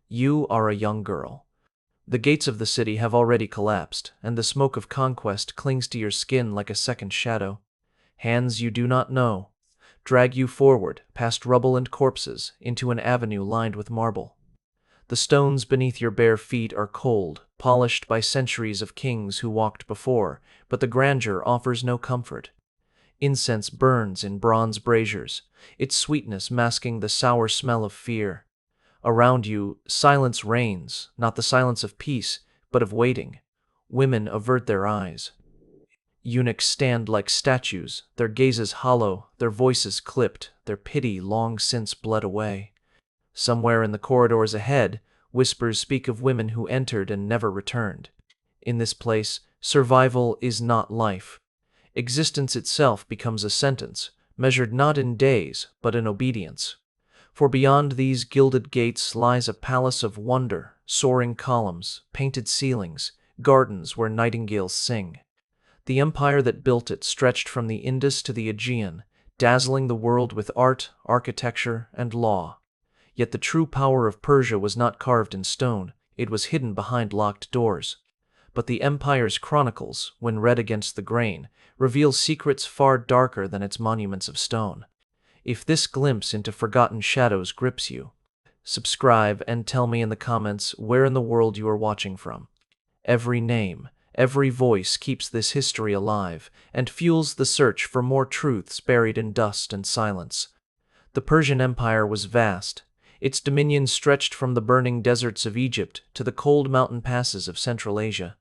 You are a young girl. The gates of the city have already collapsed, and the smoke of conquest clings to your skin like a second shadow. Hands you do not know drag you forward, past rubble and corpses, into an avenue lined with marble. The stones beneath your bare feet are cold, polished by centuries of kings who walked before, but the grandeur offers no comfort. Incense burns in bronze braziers, its sweetness masking the sour smell of fear. Around you, silence reigns, not the silence of peace, but of waiting. Women avert their eyes. Eunuchs stand like statues, their gazes hollow, their voices clipped, their pity long since bled away. Somewhere in the corridors ahead, whispers speak of women who entered and never returned. In this place, survival is not life. Existence itself becomes a sentence, measured not in days, but in obedience. For beyond these gilded gates lies a palace of wonder, soaring columns, painted ceilings, gardens where nightingales sing. The empire that built it stretched from the Indus to the Aegean, dazzling the world with art, architecture, and law. Yet the true power of Persia was not carved in stone, it was hidden behind locked doors. But the empire's chronicles, when read against the grain, reveal secrets far darker than its monuments of stone. If this glimpse into forgotten shadows grips you, subscribe and tell me in the comments where in the world you are watching from. Every name, every voice keeps this history alive and fuels the search for more truths buried in dust and silence. The Persian Empire was vast. Its dominion stretched from the burning deserts of Egypt to the cold mountain passes of Central Asia.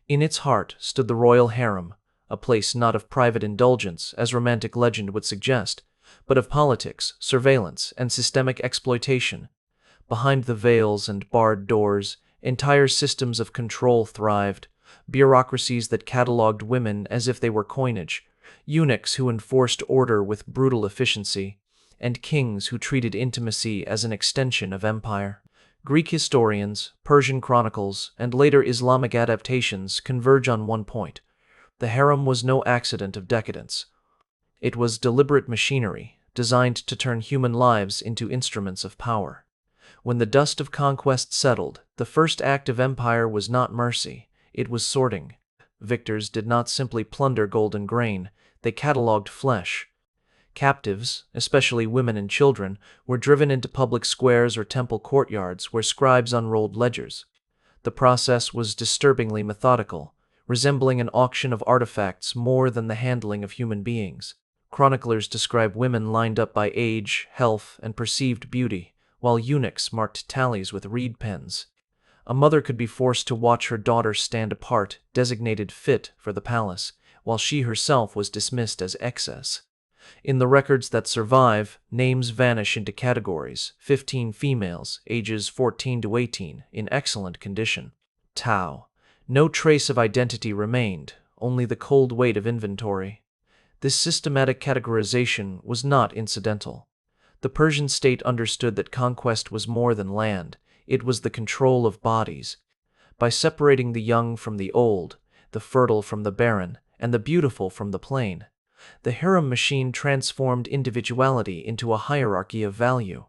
In its heart stood the royal harem, a place not of private indulgence, as romantic legend would suggest, but of politics, surveillance, and systemic exploitation. Behind the veils and barred doors, entire systems of control thrived, bureaucracies that catalogued women as if they were coinage, eunuchs who enforced order with brutal efficiency, and kings who treated intimacy as an extension of empire. Greek historians, Persian chronicles, and later Islamic adaptations converge on one point. The harem was no accident of decadence. It was deliberate machinery, designed to turn human lives into instruments of power. When the dust of conquest settled, the first act of empire was not mercy, it was sorting. Victors did not simply plunder gold and grain, they catalogued flesh. Captives, especially women and children, were driven into public squares or temple courtyards where scribes unrolled ledgers. The process was disturbingly methodical, resembling an auction of artifacts more than the handling of human beings. Chroniclers describe women lined up by age, health, and perceived beauty, while eunuchs marked tallies with reed pens. A mother could be forced to watch her daughter stand apart, designated fit for the palace, while she herself was dismissed as excess. In the records that survive, names vanish into categories: 15 females, ages 14 to 18, in excellent condition. Tau. No trace of identity remained, only the cold weight of inventory. This systematic categorization was not incidental. The Persian state understood that conquest was more than land, it was the control of bodies. By separating the young from the old, the fertile from the barren, and the beautiful from the plain, the harem machine transformed individuality into a hierarchy of value.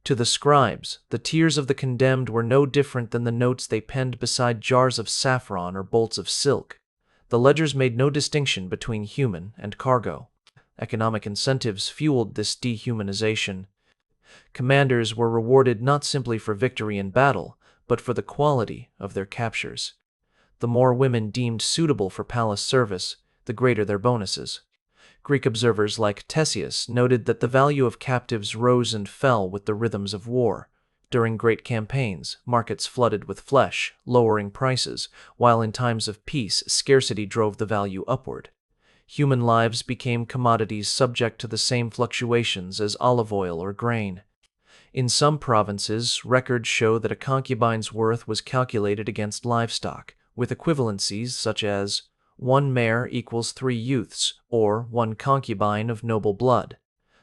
To the scribes, the tears of the condemned were no different than the notes they penned beside jars of saffron or bolts of silk. The ledgers made no distinction between human and cargo. Economic incentives fueled this dehumanization. Commanders were rewarded not simply for victory in battle, but for the quality of their captures. The more women deemed suitable for palace service, the greater their bonuses. Greek observers like Ctesias noted that the value of captives rose and fell with the rhythms of war. During great campaigns, markets flooded with flesh, lowering prices, while in times of peace, scarcity drove the value upward. Human lives became commodities subject to the same fluctuations as olive oil or grain. In some provinces, records show that a concubine's worth was calculated against livestock, with equivalencies such as 1 mare equals 3 youths, or 1 concubine of noble blood.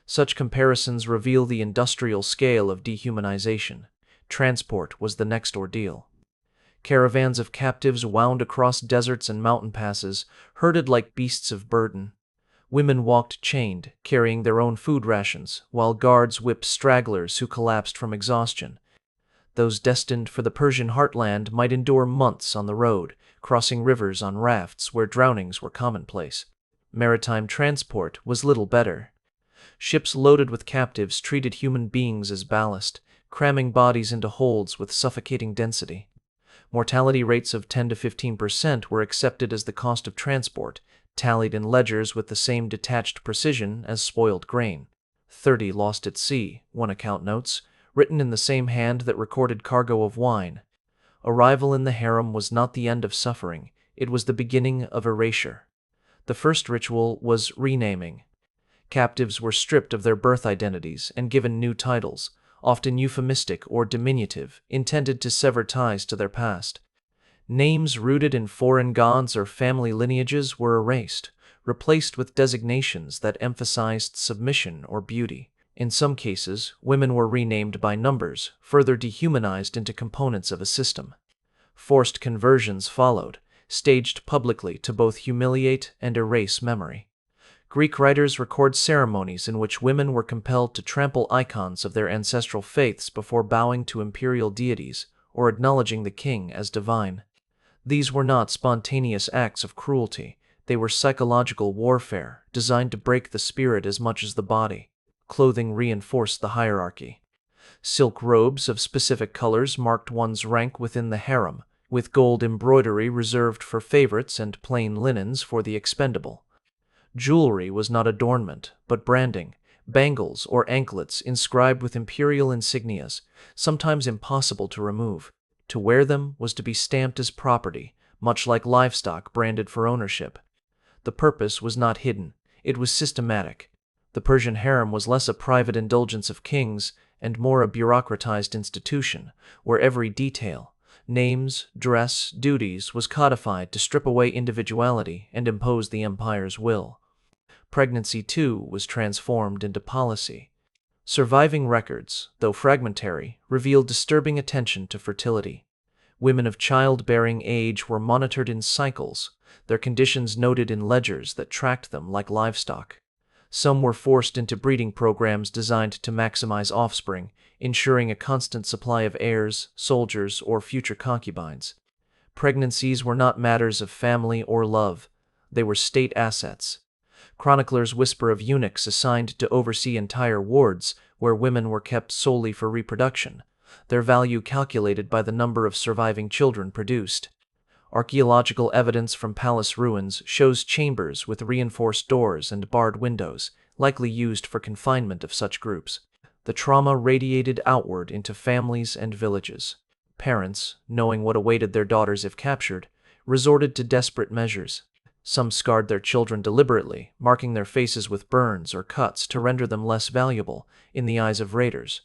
Such comparisons reveal the industrial scale of dehumanization. Transport was the next ordeal. Caravans of captives wound across deserts and mountain passes, herded like beasts of burden. Women walked chained, carrying their own food rations, while guards whipped stragglers who collapsed from exhaustion. Those destined for the Persian heartland might endure months on the road, crossing rivers on rafts where drownings were commonplace. Maritime transport was little better. Ships loaded with captives treated human beings as ballast, cramming bodies into holds with suffocating density. Mortality rates of 10 to 15% were accepted as the cost of transport, tallied in ledgers with the same detached precision as spoiled grain. 30 lost at sea, one account notes, written in the same hand that recorded cargo of wine. Arrival in the harem was not the end of suffering, it was the beginning of erasure. The first ritual was renaming. Captives were stripped of their birth identities and given new titles, often euphemistic or diminutive, intended to sever ties to their past. Names rooted in foreign gods or family lineages were erased, replaced with designations that emphasized submission or beauty. In some cases, women were renamed by numbers, further dehumanized into components of a system. Forced conversions followed, staged publicly to both humiliate and erase memory. Greek writers record ceremonies in which women were compelled to trample icons of their ancestral faiths before bowing to imperial deities or acknowledging the king as divine. These were not spontaneous acts of cruelty, they were psychological warfare designed to break the spirit as much as the body. Clothing reinforced the hierarchy. Silk robes of specific colors marked one's rank within the harem, with gold embroidery reserved for favorites and plain linens for the expendable. Jewelry was not adornment, but branding, bangles or anklets inscribed with imperial insignias, sometimes impossible to remove. To wear them was to be stamped as property, much like livestock branded for ownership. The purpose was not hidden, it was systematic. The Persian harem was less a private indulgence of kings and more a bureaucratized institution, where every detail, names, dress, duties, was codified to strip away individuality and impose the empire's will. Pregnancy, too, was transformed into policy. Surviving records, though fragmentary, revealed disturbing attention to fertility. Women of childbearing age were monitored in cycles, their conditions noted in ledgers that tracked them like livestock. Some were forced into breeding programs designed to maximize offspring, ensuring a constant supply of heirs, soldiers, or future concubines. Pregnancies were not matters of family or love, they were state assets. Chroniclers whisper of eunuchs assigned to oversee entire wards where women were kept solely for reproduction, their value calculated by the number of surviving children produced. Archaeological evidence from palace ruins shows chambers with reinforced doors and barred windows, likely used for confinement of such groups. The trauma radiated outward into families and villages. Parents, knowing what awaited their daughters if captured, resorted to desperate measures. Some scarred their children deliberately, marking their faces with burns or cuts to render them less valuable in the eyes of raiders.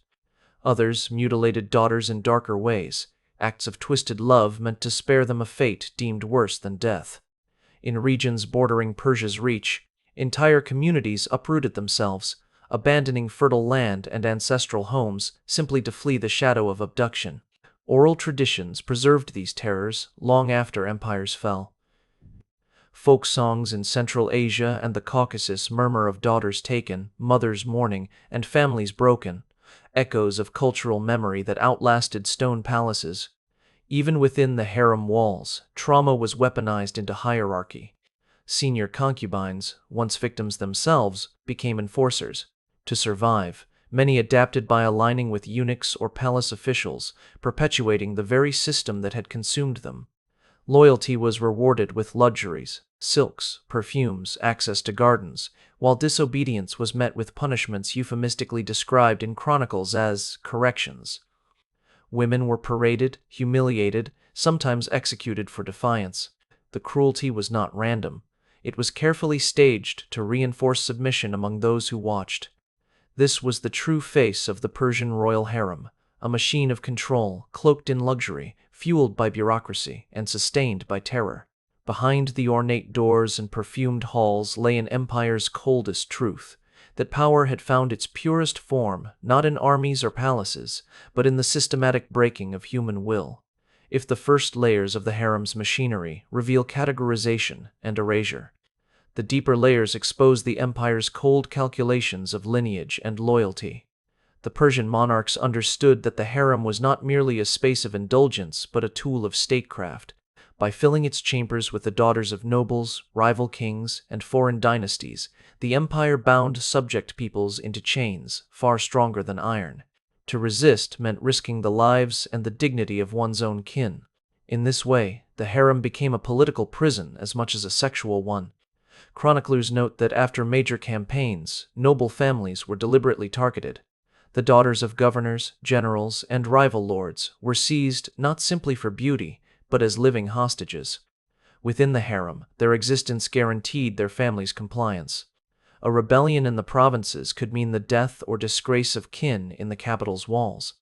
Others mutilated daughters in darker ways, acts of twisted love meant to spare them a fate deemed worse than death. In regions bordering Persia's reach, entire communities uprooted themselves, abandoning fertile land and ancestral homes simply to flee the shadow of abduction. Oral traditions preserved these terrors long after empires fell. Folk songs in Central Asia and the Caucasus murmur of daughters taken, mothers mourning, and families broken, echoes of cultural memory that outlasted stone palaces. Even within the harem walls, trauma was weaponized into hierarchy. Senior concubines, once victims themselves, became enforcers. To survive, many adapted by aligning with eunuchs or palace officials, perpetuating the very system that had consumed them. Loyalty was rewarded with luxuries, silks, perfumes, access to gardens, while disobedience was met with punishments euphemistically described in chronicles as corrections. Women were paraded, humiliated, sometimes executed for defiance. The cruelty was not random. It was carefully staged to reinforce submission among those who watched. This was the true face of the Persian royal harem, a machine of control, cloaked in luxury, fueled by bureaucracy, and sustained by terror. Behind the ornate doors and perfumed halls lay an empire's coldest truth, that power had found its purest form not in armies or palaces, but in the systematic breaking of human will. If the first layers of the harem's machinery reveal categorization and erasure, the deeper layers expose the empire's cold calculations of lineage and loyalty. The Persian monarchs understood that the harem was not merely a space of indulgence but a tool of statecraft. By filling its chambers with the daughters of nobles, rival kings, and foreign dynasties, the empire bound subject peoples into chains far stronger than iron. To resist meant risking the lives and the dignity of one's own kin. In this way, the harem became a political prison as much as a sexual one. Chroniclers note that after major campaigns, noble families were deliberately targeted. The daughters of governors, generals, and rival lords were seized not simply for beauty, but as living hostages. Within the harem, their existence guaranteed their family's compliance. A rebellion in the provinces could mean the death or disgrace of kin in the capital's walls.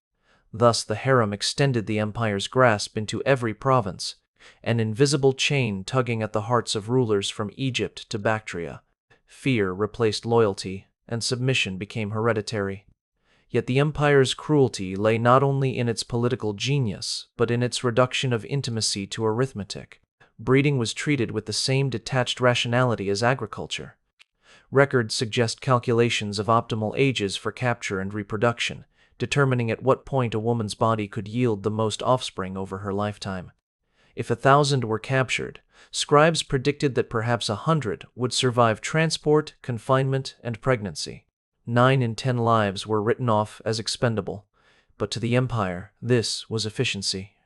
Thus the harem extended the empire's grasp into every province, an invisible chain tugging at the hearts of rulers from Egypt to Bactria. Fear replaced loyalty, and submission became hereditary. Yet the empire's cruelty lay not only in its political genius, but in its reduction of intimacy to arithmetic. Breeding was treated with the same detached rationality as agriculture. Records suggest calculations of optimal ages for capture and reproduction, determining at what point a woman's body could yield the most offspring over her lifetime. If 1,000 were captured, scribes predicted that perhaps 100 would survive transport, confinement, and pregnancy. 9 in 10 lives were written off as expendable, but to the empire, this was efficiency.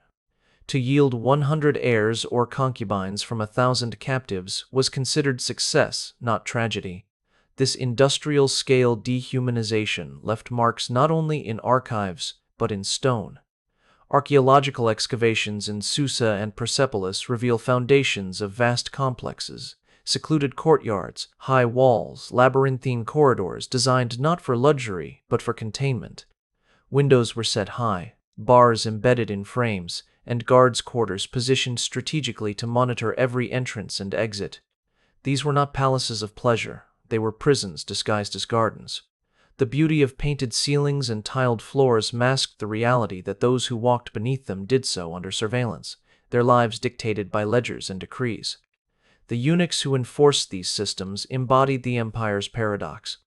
To yield 100 heirs or concubines from 1,000 captives was considered success, not tragedy. This industrial-scale dehumanization left marks not only in archives, but in stone. Archaeological excavations in Susa and Persepolis reveal foundations of vast complexes, secluded courtyards, high walls, labyrinthine corridors designed not for luxury, but for containment. Windows were set high, bars embedded in frames, and guards' quarters positioned strategically to monitor every entrance and exit. These were not palaces of pleasure, they were prisons disguised as gardens. The beauty of painted ceilings and tiled floors masked the reality that those who walked beneath them did so under surveillance, their lives dictated by ledgers and decrees. The eunuchs who enforced these systems embodied the empire's paradox.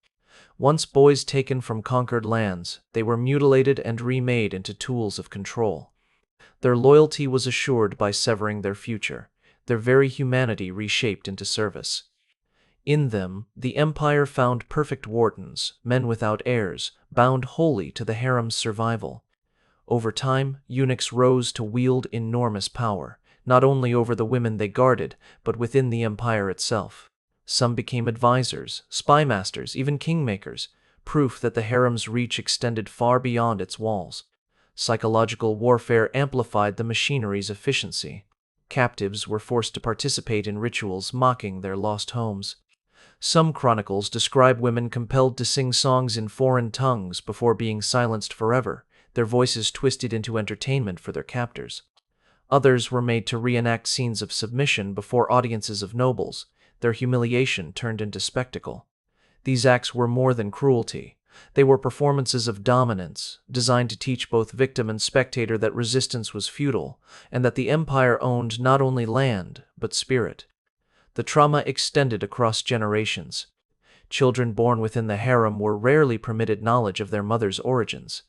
Once boys taken from conquered lands, they were mutilated and remade into tools of control. Their loyalty was assured by severing their future, their very humanity reshaped into service. In them, the empire found perfect wardens, men without heirs, bound wholly to the harem's survival. Over time, eunuchs rose to wield enormous power, not only over the women they guarded, but within the empire itself. Some became advisors, spy masters, even kingmakers, proof that the harem's reach extended far beyond its walls. Psychological warfare amplified the machinery's efficiency. Captives were forced to participate in rituals mocking their lost homes. Some chronicles describe women compelled to sing songs in foreign tongues before being silenced forever, their voices twisted into entertainment for their captors. Others were made to reenact scenes of submission before audiences of nobles, their humiliation turned into spectacle. These acts were more than cruelty. They were performances of dominance, designed to teach both victim and spectator that resistance was futile, and that the empire owned not only land, but spirit. The trauma extended across generations. Children born within the harem were rarely permitted knowledge of their mother's origins.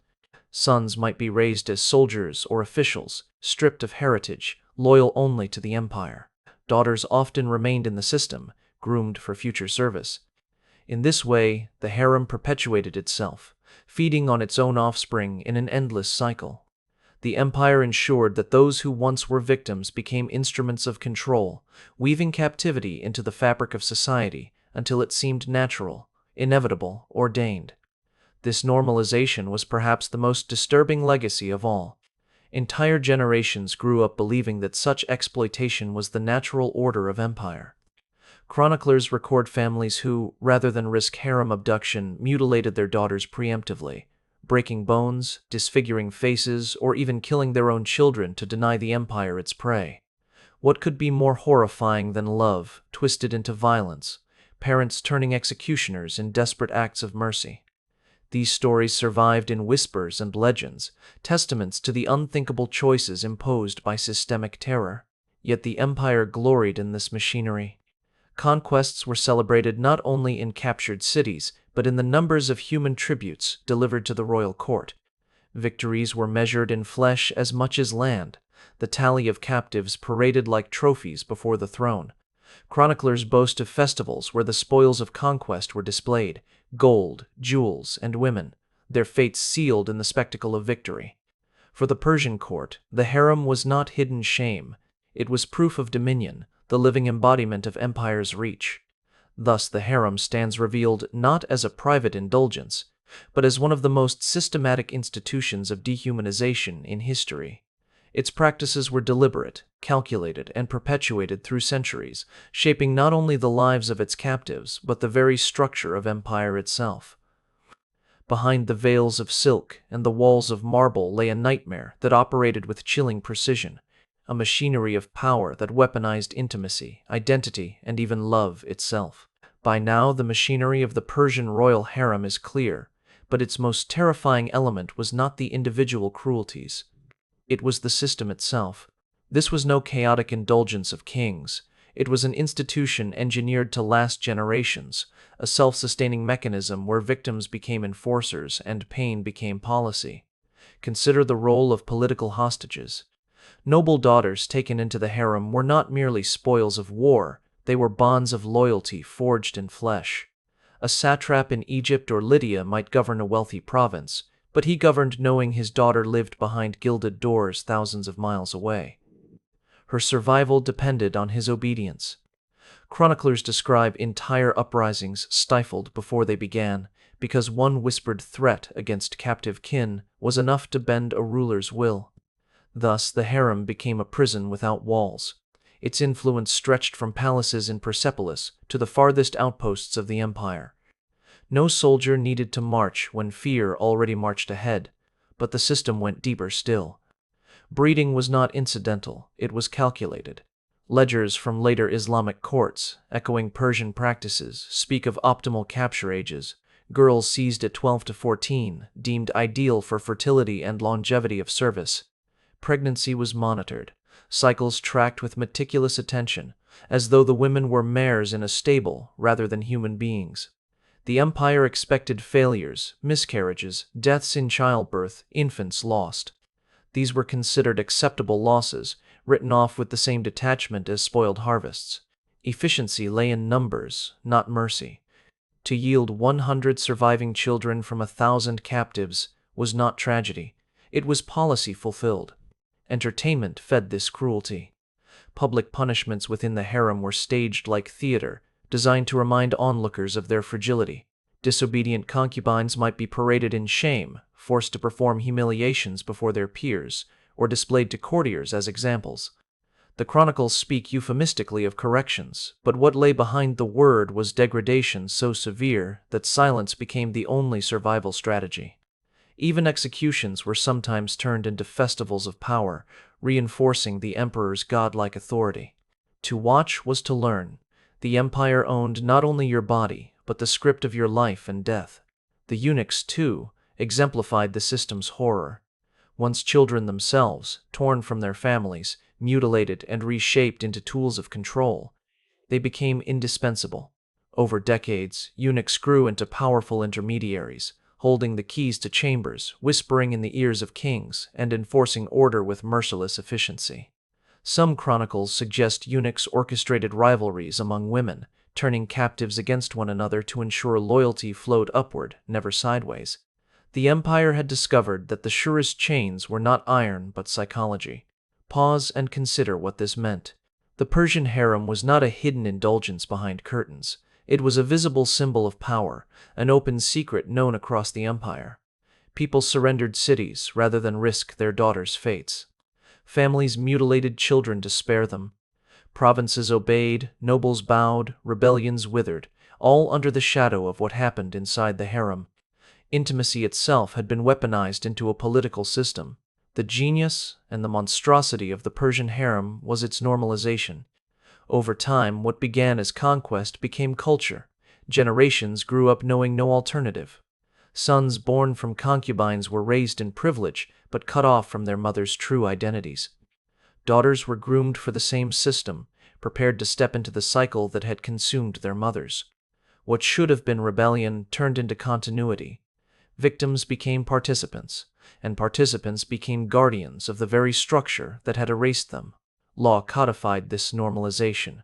Sons might be raised as soldiers or officials, stripped of heritage, loyal only to the empire. Daughters often remained in the system, groomed for future service. In this way, the harem perpetuated itself, feeding on its own offspring in an endless cycle. The empire ensured that those who once were victims became instruments of control, weaving captivity into the fabric of society until it seemed natural, inevitable, ordained. This normalization was perhaps the most disturbing legacy of all. Entire generations grew up believing that such exploitation was the natural order of empire. Chroniclers record families who, rather than risk harem abduction, mutilated their daughters preemptively, breaking bones, disfiguring faces, or even killing their own children to deny the empire its prey. What could be more horrifying than love, twisted into violence, parents turning executioners in desperate acts of mercy? These stories survived in whispers and legends, testaments to the unthinkable choices imposed by systemic terror. Yet the empire gloried in this machinery. Conquests were celebrated not only in captured cities, but in the numbers of human tributes delivered to the royal court. Victories were measured in flesh as much as land, the tally of captives paraded like trophies before the throne. Chroniclers boast of festivals where the spoils of conquest were displayed, gold, jewels, and women, their fates sealed in the spectacle of victory. For the Persian court, the harem was not hidden shame. It was proof of dominion, the living embodiment of empire's reach. Thus the harem stands revealed not as a private indulgence, but as one of the most systematic institutions of dehumanization in history. Its practices were deliberate, calculated, and perpetuated through centuries, shaping not only the lives of its captives but the very structure of empire itself. Behind the veils of silk and the walls of marble lay a nightmare that operated with chilling precision, a machinery of power that weaponized intimacy, identity, and even love itself. By now, the machinery of the Persian royal harem is clear, but its most terrifying element was not the individual cruelties. It was the system itself. This was no chaotic indulgence of kings. It was an institution engineered to last generations, a self-sustaining mechanism where victims became enforcers and pain became policy. Consider the role of political hostages. Noble daughters taken into the harem were not merely spoils of war, they were bonds of loyalty forged in flesh. A satrap in Egypt or Lydia might govern a wealthy province, but he governed knowing his daughter lived behind gilded doors thousands of miles away. Her survival depended on his obedience. Chroniclers describe entire uprisings stifled before they began, because one whispered threat against captive kin was enough to bend a ruler's will. Thus, the harem became a prison without walls. Its influence stretched from palaces in Persepolis to the farthest outposts of the empire. No soldier needed to march when fear already marched ahead, but the system went deeper still. Breeding was not incidental, it was calculated. Ledgers from later Islamic courts, echoing Persian practices, speak of optimal capture ages, girls seized at 12 to 14, deemed ideal for fertility and longevity of service. Pregnancy was monitored, cycles tracked with meticulous attention, as though the women were mares in a stable rather than human beings. The empire expected failures, miscarriages, deaths in childbirth, infants lost. These were considered acceptable losses, written off with the same detachment as spoiled harvests. Efficiency lay in numbers, not mercy. To yield 100 surviving children from 1,000 captives was not tragedy, it was policy fulfilled. Entertainment fed this cruelty. Public punishments within the harem were staged like theater, designed to remind onlookers of their fragility. Disobedient concubines might be paraded in shame, forced to perform humiliations before their peers, or displayed to courtiers as examples. The chronicles speak euphemistically of corrections, but what lay behind the word was degradation so severe that silence became the only survival strategy. Even executions were sometimes turned into festivals of power, reinforcing the emperor's godlike authority. To watch was to learn. The empire owned not only your body, but the script of your life and death. The eunuchs, too, exemplified the system's horror. Once children themselves, torn from their families, mutilated and reshaped into tools of control, they became indispensable. Over decades, eunuchs grew into powerful intermediaries, holding the keys to chambers, whispering in the ears of kings, and enforcing order with merciless efficiency. Some chronicles suggest eunuchs orchestrated rivalries among women, turning captives against one another to ensure loyalty flowed upward, never sideways. The empire had discovered that the surest chains were not iron but psychology. Pause and consider what this meant. The Persian harem was not a hidden indulgence behind curtains. It was a visible symbol of power, an open secret known across the empire. People surrendered cities rather than risk their daughters' fates. Families mutilated children to spare them. Provinces obeyed, nobles bowed, rebellions withered, all under the shadow of what happened inside the harem. Intimacy itself had been weaponized into a political system. The genius and the monstrosity of the Persian harem was its normalization. Over time, what began as conquest became culture. Generations grew up knowing no alternative. Sons born from concubines were raised in privilege, but cut off from their mothers' true identities. Daughters were groomed for the same system, prepared to step into the cycle that had consumed their mothers. What should have been rebellion turned into continuity. Victims became participants, and participants became guardians of the very structure that had erased them. Law codified this normalization.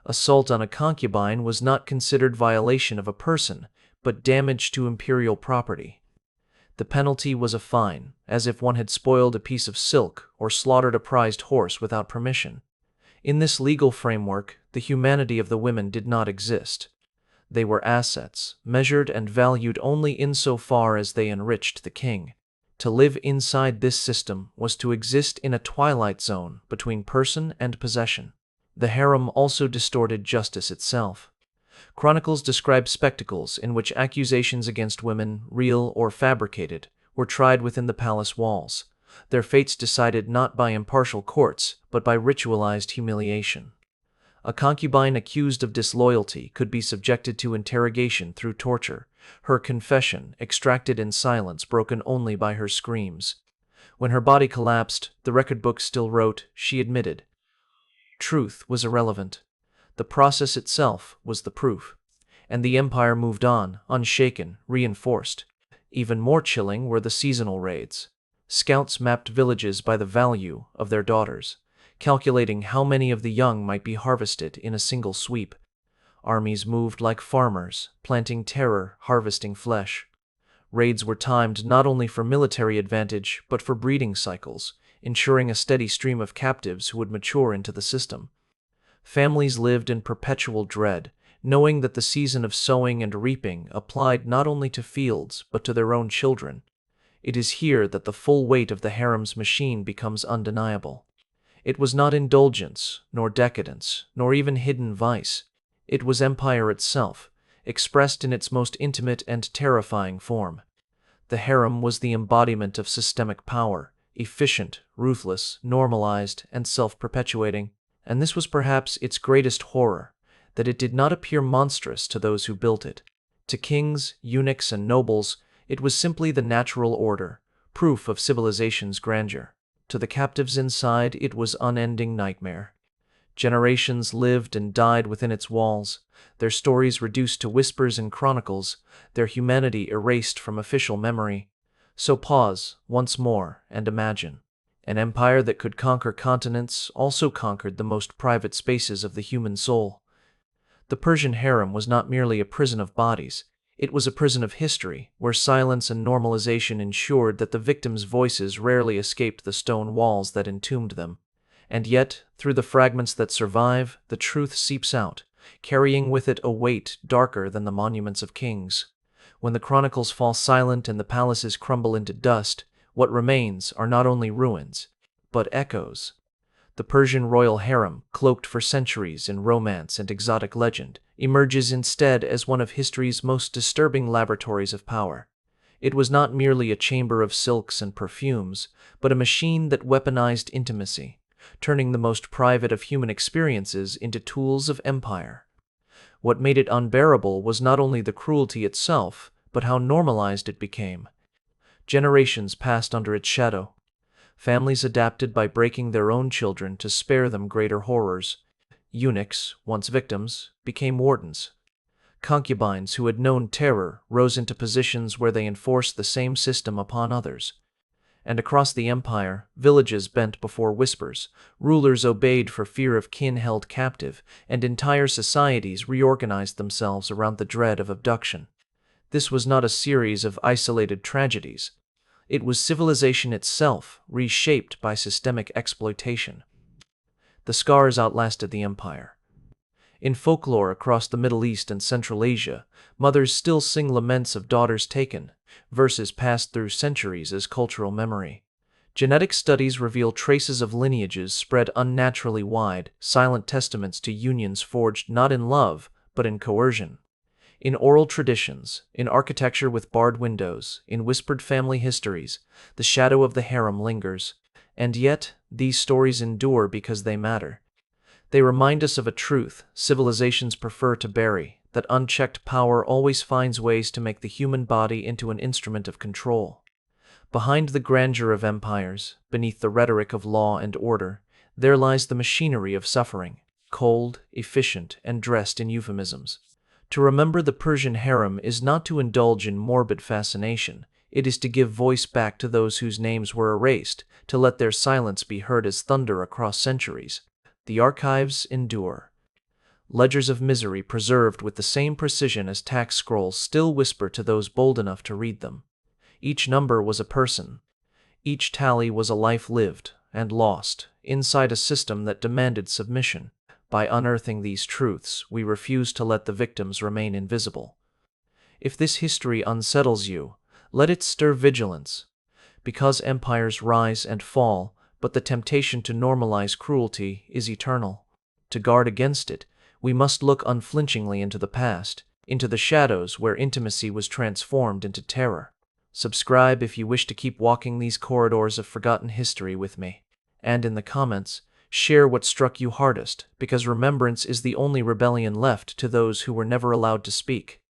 Assault on a concubine was not considered violation of a person, but damage to imperial property. The penalty was a fine, as if one had spoiled a piece of silk or slaughtered a prized horse without permission. In this legal framework, the humanity of the women did not exist. They were assets, measured and valued only insofar as they enriched the king. To live inside this system was to exist in a twilight zone between person and possession. The harem also distorted justice itself. Chronicles describe spectacles in which accusations against women, real or fabricated, were tried within the palace walls, their fates decided not by impartial courts, but by ritualized humiliation. A concubine accused of disloyalty could be subjected to interrogation through torture, her confession extracted in silence broken only by her screams. When her body collapsed, the record book still wrote, she admitted. Truth was irrelevant. The process itself was the proof. And the empire moved on, unshaken, reinforced. Even more chilling were the seasonal raids. Scouts mapped villages by the value of their daughters, calculating how many of the young might be harvested in a single sweep. Armies moved like farmers, planting terror, harvesting flesh. Raids were timed not only for military advantage, but for breeding cycles, ensuring a steady stream of captives who would mature into the system. Families lived in perpetual dread, knowing that the season of sowing and reaping applied not only to fields, but to their own children. It is here that the full weight of the harem's machine becomes undeniable. It was not indulgence, nor decadence, nor even hidden vice. It was empire itself, expressed in its most intimate and terrifying form. The harem was the embodiment of systemic power, efficient, ruthless, normalized, and self-perpetuating, and this was perhaps its greatest horror, that it did not appear monstrous to those who built it. To kings, eunuchs, and nobles, it was simply the natural order, proof of civilization's grandeur. To the captives inside, it was unending nightmare. Generations lived and died within its walls, their stories reduced to whispers and chronicles, their humanity erased from official memory. So pause, once more, and imagine. An empire that could conquer continents also conquered the most private spaces of the human soul. The Persian harem was not merely a prison of bodies, it was a prison of history, where silence and normalization ensured that the victims' voices rarely escaped the stone walls that entombed them. And yet, through the fragments that survive, the truth seeps out, carrying with it a weight darker than the monuments of kings. When the chronicles fall silent and the palaces crumble into dust, what remains are not only ruins, but echoes. The Persian royal harem, cloaked for centuries in romance and exotic legend, emerges instead as one of history's most disturbing laboratories of power. It was not merely a chamber of silks and perfumes, but a machine that weaponized intimacy, turning the most private of human experiences into tools of empire. What made it unbearable was not only the cruelty itself, but how normalized it became. Generations passed under its shadow. Families adapted by breaking their own children to spare them greater horrors. Eunuchs, once victims, became wardens. Concubines who had known terror rose into positions where they enforced the same system upon others. And across the empire, villages bent before whispers, rulers obeyed for fear of kin held captive, and entire societies reorganized themselves around the dread of abduction. This was not a series of isolated tragedies. It was civilization itself, reshaped by systemic exploitation. The scars outlasted the empire. In folklore across the Middle East and Central Asia, mothers still sing laments of daughters taken, verses passed through centuries as cultural memory. Genetic studies reveal traces of lineages spread unnaturally wide, silent testaments to unions forged not in love, but in coercion. In oral traditions, in architecture with barred windows, in whispered family histories, the shadow of the harem lingers. And yet, these stories endure because they matter. They remind us of a truth civilizations prefer to bury, that unchecked power always finds ways to make the human body into an instrument of control. Behind the grandeur of empires, beneath the rhetoric of law and order, there lies the machinery of suffering, cold, efficient, and dressed in euphemisms. To remember the Persian harem is not to indulge in morbid fascination, it is to give voice back to those whose names were erased, to let their silence be heard as thunder across centuries. The archives endure. Ledgers of misery preserved with the same precision as tax scrolls still whisper to those bold enough to read them. Each number was a person. Each tally was a life lived and lost inside a system that demanded submission. By unearthing these truths, we refuse to let the victims remain invisible. If this history unsettles you, let it stir vigilance. Because empires rise and fall, but the temptation to normalize cruelty is eternal. To guard against it, we must look unflinchingly into the past, into the shadows where intimacy was transformed into terror. Subscribe if you wish to keep walking these corridors of forgotten history with me. And in the comments, share what struck you hardest, because remembrance is the only rebellion left to those who were never allowed to speak.